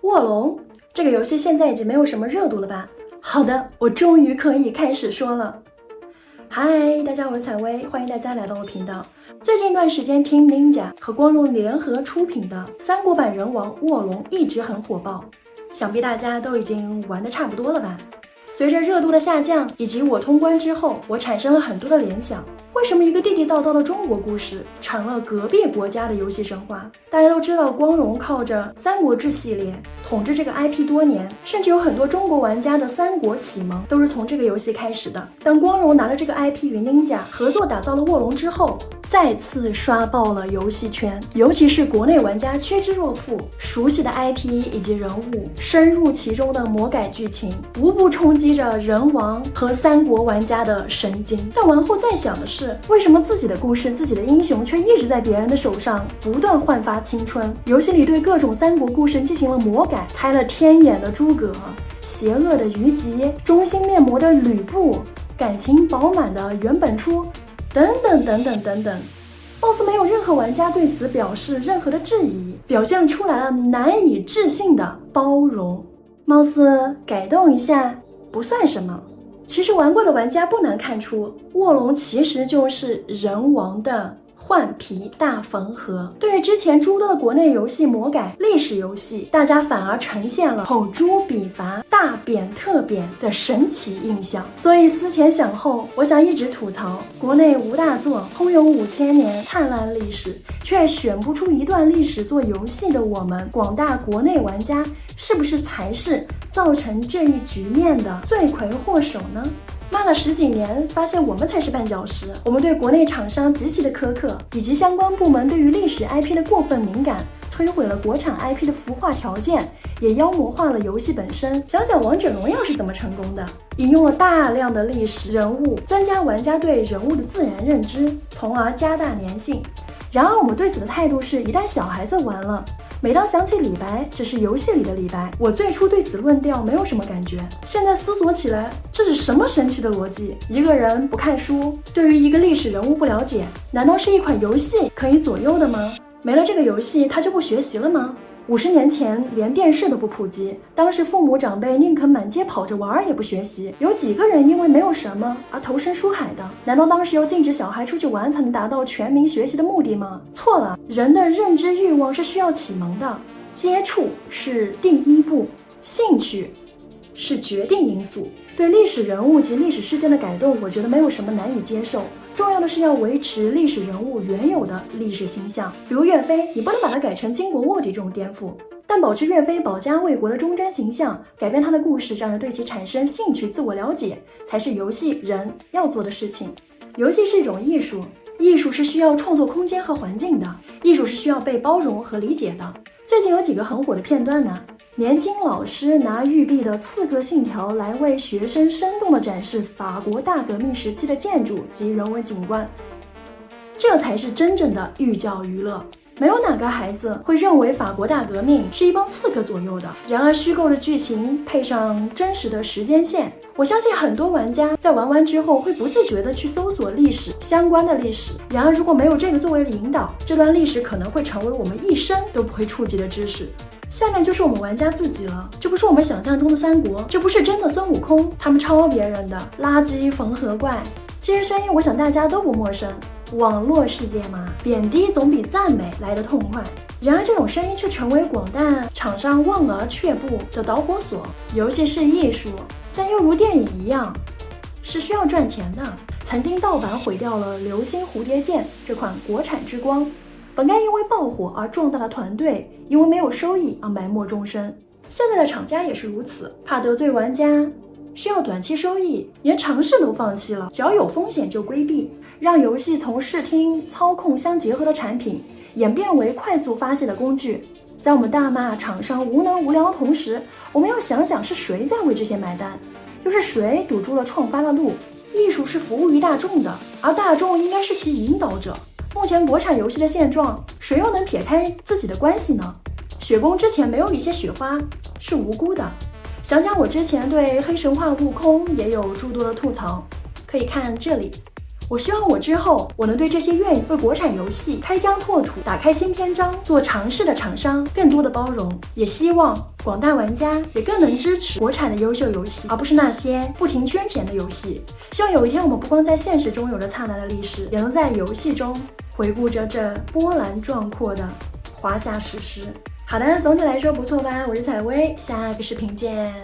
卧龙这个游戏现在已经没有什么热度了吧？好的，我终于可以开始说了。嗨，大家好，我是采薇，欢迎大家来到我频道。最近一段时间Team Ninja 和光荣联合出品的三国版人王卧龙一直很火爆，想必大家都已经玩得差不多了吧？随着热度的下降，以及我通关之后，我产生了很多的联想。为什么一个地地道道的中国故事成了隔壁国家的游戏神话？大家都知道，光荣靠着《三国志》系列统治这个 IP 多年，甚至有很多中国玩家的三国启蒙都是从这个游戏开始的。当光荣拿着这个 IP 与 Ninja 合作打造了卧龙之后，再次刷爆了游戏圈，尤其是国内玩家趋之若鹜，熟悉的 IP 以及人物，深入其中的魔改剧情，无不冲击着人王和三国玩家的神经。但玩后再想的是，为什么自己的故事、自己的英雄却一直在别人的手上不断焕发青春？游戏里对各种三国故事进行了魔改，开了天眼的诸葛，邪恶的虞姬，忠心面魔的吕布，感情饱满的袁本初，等等等等等等。貌似没有任何玩家对此表示任何的质疑，表现出来了难以置信的包容。貌似改动一下不算什么。其实玩过的玩家不难看出，卧龙其实就是人王的换皮大缝合。对于之前诸多的国内游戏魔改历史游戏，大家反而呈现了口诛笔伐、大贬特贬的神奇印象。所以思前想后，我想一直吐槽国内无大作，空有5000年灿烂历史，却选不出一段历史做游戏的我们广大国内玩家，是不是才是造成这一局面的罪魁祸首呢？骂了10几年，发现我们才是绊脚石。我们对国内厂商极其的苛刻，以及相关部门对于历史 IP 的过分敏感，摧毁了国产 IP 的孵化条件，也妖魔化了游戏本身。想想王者荣耀是怎么成功的，引用了大量的历史人物，增加玩家对人物的自然认知，从而加大粘性。然而我们对此的态度是，一旦小孩子玩了，每当想起李白，只是游戏里的李白。我最初对此论调没有什么感觉，现在思索起来，这是什么神奇的逻辑？一个人不看书，对于一个历史人物不了解，难道是一款游戏可以左右的吗？没了这个游戏，他就不学习了吗？50年前连电视都不普及，当时父母长辈宁肯满街跑着玩也不学习，有几个人因为没有什么而投身书海的？难道当时要禁止小孩出去玩才能达到全民学习的目的吗？错了，人的认知欲望是需要启蒙的，接触是第一步，兴趣是决定因素。对历史人物及历史事件的改动，我觉得没有什么难以接受，重要的是要维持历史人物原有的历史形象。比如岳飞，你不能把它改成巾帼卧底这种颠覆，但保持岳飞保家卫国的忠贞形象，改变他的故事，让人对其产生兴趣、自我了解，才是游戏人要做的事情。游戏是一种艺术，艺术是需要创作空间和环境的，艺术是需要被包容和理解的。最近有几个很火的片段呢，年轻老师拿育碧的《刺客信条》来为学生生动地展示法国大革命时期的建筑及人文景观，这才是真正的寓教于乐。没有哪个孩子会认为法国大革命是一帮刺客左右的。然而虚构的剧情配上真实的时间线，我相信很多玩家在玩完之后会不自觉地去搜索历史相关的历史。然而如果没有这个作为引导，这段历史可能会成为我们一生都不会触及的知识。下面就是我们玩家自己了，这不是我们想象中的三国，这不是真的孙悟空，他们抄别人的垃圾缝合怪。这些声音我想大家都不陌生，网络世界嘛，贬低总比赞美来得痛快。然而这种声音却成为广大厂商望而却步的导火索。游戏是艺术，但又如电影一样是需要赚钱的。曾经盗版毁掉了流星蝴蝶剑这款国产之光，本该因为爆火而壮大的团队，因为没有收益而埋没终身。现在的厂家也是如此，怕得罪玩家，需要短期收益，连尝试都放弃了，只要有风险就规避，让游戏从视听操控相结合的产品演变为快速发泄的工具。在我们大骂厂商无能无良的同时，我们要想想是谁在为这些买单，又是谁堵住了创发的路。艺术是服务于大众的，而大众应该是其引导者。目前国产游戏的现状，谁又能撇开自己的关系呢？雪宫之前没有一些雪花是无辜的。想想我之前对黑神话悟空也有诸多的吐槽，可以看这里。我希望我之后能对这些愿意为国产游戏开疆拓土、打开新篇章、做尝试的厂商更多的包容，也希望广大玩家也更能支持国产的优秀游戏，而不是那些不停圈钱的游戏。希望有一天我们不光在现实中有着灿烂的历史，也能在游戏中回顾着这波澜壮阔的华夏史诗。好的，总体来说不错吧？我是采薇，下个视频见。